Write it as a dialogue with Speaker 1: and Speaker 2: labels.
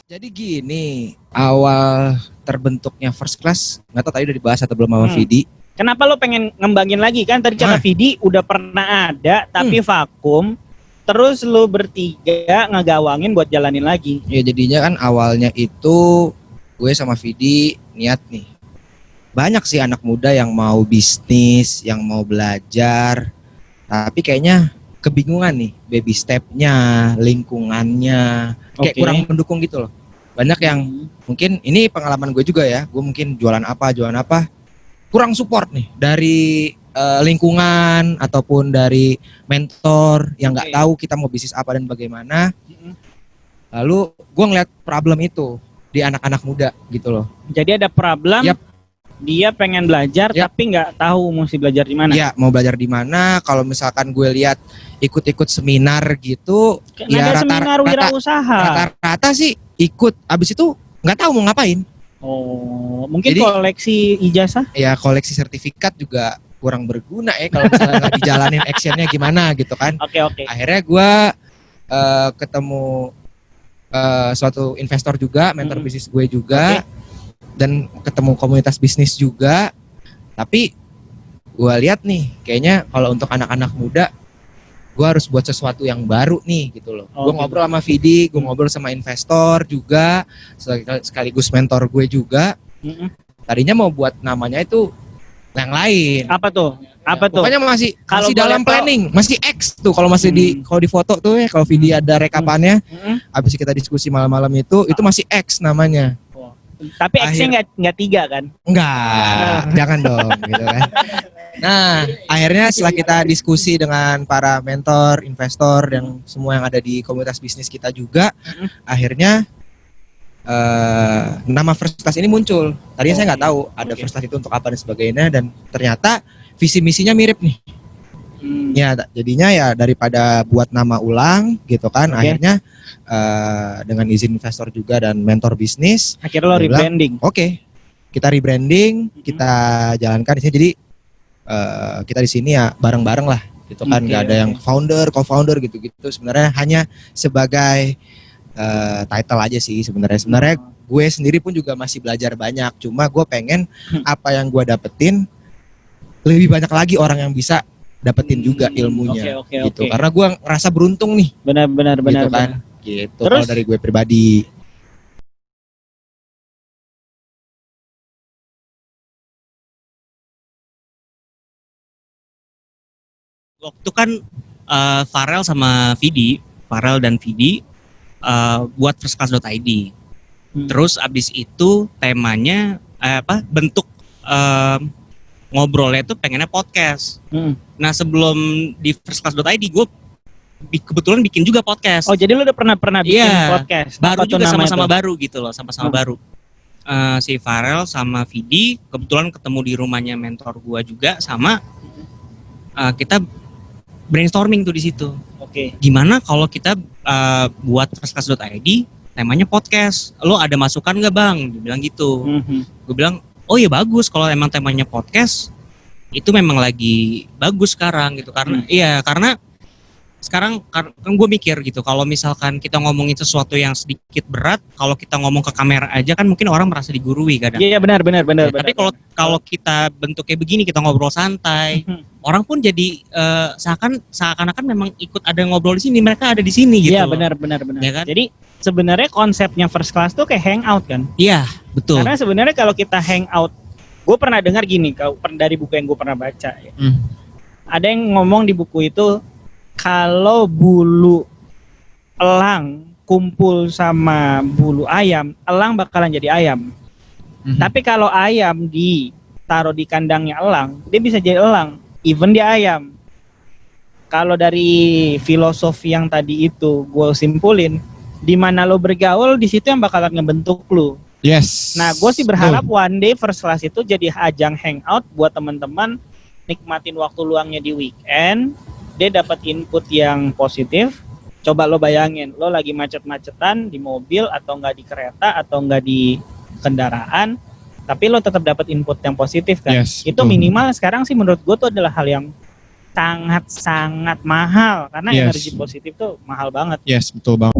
Speaker 1: Jadi gini, awal terbentuknya First Class, nggak tahu tadi udah dibahas atau belum sama Vidi.
Speaker 2: Kenapa lo pengen ngembangin lagi? Kan tadi kata Vidi udah pernah ada, tapi vakum. Terus lo bertiga ngegawangin buat jalanin lagi.
Speaker 1: Ya jadinya kan awalnya itu gue sama Vidi niat nih. Banyak sih anak muda yang mau bisnis, yang mau belajar. Tapi kayaknya kebingungan nih, baby step-nya, lingkungannya. Kayak kurang mendukung gitu loh. Banyak yang mungkin, ini pengalaman gue juga ya, gue mungkin jualan apa, kurang support nih dari lingkungan ataupun dari mentor yang nggak tahu kita mau bisnis apa dan bagaimana. Lalu gue ngeliat problem itu di anak-anak muda gitu loh.
Speaker 2: Jadi ada problem, dia pengen belajar tapi nggak tahu mesti belajar di mana.
Speaker 1: Iya, mau belajar di mana. Kalau misalkan gue lihat ikut-ikut seminar gitu,
Speaker 2: ya seminar wirausaha.
Speaker 1: Rata-rata sih ikut, abis itu nggak tahu mau ngapain.
Speaker 2: Oh, mungkin jadi, koleksi ijazah?
Speaker 1: Ya koleksi sertifikat juga kurang berguna ya kalau misalnya nggak dijalanin actionnya gimana gitu kan.
Speaker 2: Oke.
Speaker 1: Akhirnya gue ketemu suatu investor juga, mentor bisnis gue juga, dan ketemu komunitas bisnis juga. Tapi gue lihat nih, kayaknya kalau untuk anak-anak muda, gue harus buat sesuatu yang baru nih gitu loh. Gue ngobrol sama Vidi, gue ngobrol sama investor juga, sekaligus mentor gue juga. Tadinya mau buat namanya itu yang lain.
Speaker 2: Apa tuh?
Speaker 1: Pokoknya masih dalam planning, masih X tuh kalau masih kalau di foto tuh ya, kalau Vidi ada rekapannya, habis kita diskusi malam-malam itu masih X namanya.
Speaker 2: Tapi X-nya nggak 3 kan?
Speaker 1: Enggak, jangan dong gitu kan. Nah, akhirnya setelah kita diskusi dengan para mentor, investor, yang semua yang ada di komunitas bisnis kita juga, akhirnya nama First Class ini muncul. Tadinya saya nggak tahu ada First Class itu untuk apa dan sebagainya, dan ternyata visi misinya mirip nih. Ya, jadinya ya daripada buat nama ulang gitu kan, akhirnya dengan izin investor juga dan mentor bisnis,
Speaker 2: akhirnya lo rebranding.
Speaker 1: Kita rebranding, kita jalankan di sini. Jadi kita di sini ya bareng-bareng lah gitu kan, nggak ada yang founder, co-founder gitu-gitu. Sebenarnya hanya sebagai title aja sih sebenarnya. Sebenarnya gue sendiri pun juga masih belajar banyak. Cuma gue pengen apa yang gue dapetin lebih banyak lagi orang yang bisa dapetin juga ilmunya gitu. Karena gue ngerasa beruntung nih.
Speaker 2: Benar.
Speaker 1: Gitu kan. Gitu kalau dari gue pribadi.
Speaker 3: Waktu kan Farel dan Vidi buat firstclass.id. Terus abis itu temanya bentuk ngobrolnya itu pengennya podcast. Nah sebelum di firstclass.id gue kebetulan bikin juga podcast.
Speaker 2: Oh jadi lu udah pernah bikin podcast?
Speaker 3: Baru juga sama-sama baru gitu loh, sama-sama baru. Si Farel sama Vidi kebetulan ketemu di rumahnya mentor gue juga, sama kita brainstorming tuh di situ. Gimana kalau kita buat firstclass.id temanya podcast? Lo ada masukan nggak bang? Dia bilang gitu. Gue bilang, oh ya bagus kalau emang temanya podcast itu memang lagi bagus sekarang gitu, karena karena sekarang kan gue mikir gitu, kalau misalkan kita ngomongin sesuatu yang sedikit berat, kalau kita ngomong ke kamera aja kan mungkin orang merasa digurui kadang.
Speaker 2: Iya benar.
Speaker 3: Tapi kalau kita bentuknya begini, kita ngobrol santai, orang pun jadi seakan-akan memang ikut ada ngobrol di sini, mereka ada di sini gitu.
Speaker 2: Iya benar. Ya kan? Jadi sebenarnya konsepnya First Class tuh kayak hangout kan?
Speaker 3: Iya betul.
Speaker 2: Karena sebenarnya kalau kita hangout, gue pernah dengar gini, dari buku yang gue pernah baca ya. Ada yang ngomong di buku itu, kalau bulu elang kumpul sama bulu ayam, elang bakalan jadi ayam. Tapi kalau ayam ditaruh di kandangnya elang, dia bisa jadi elang, even dia ayam. Kalau dari filosofi yang tadi itu gue simpulin, di mana lo bergaul, di situ yang bakalan ngebentuk lo.
Speaker 1: Yes.
Speaker 2: Nah, gue sih berharap one day First Class itu jadi ajang hangout buat teman-teman nikmatin waktu luangnya di weekend. Dia dapat input yang positif. Coba lo bayangin, lo lagi macet-macetan di mobil atau enggak di kereta atau enggak di kendaraan, tapi lo tetap dapat input yang positif kan. Itu minimal sekarang sih menurut gue tuh adalah hal yang sangat-sangat mahal, karena energi positif tuh mahal banget.
Speaker 1: Betul banget.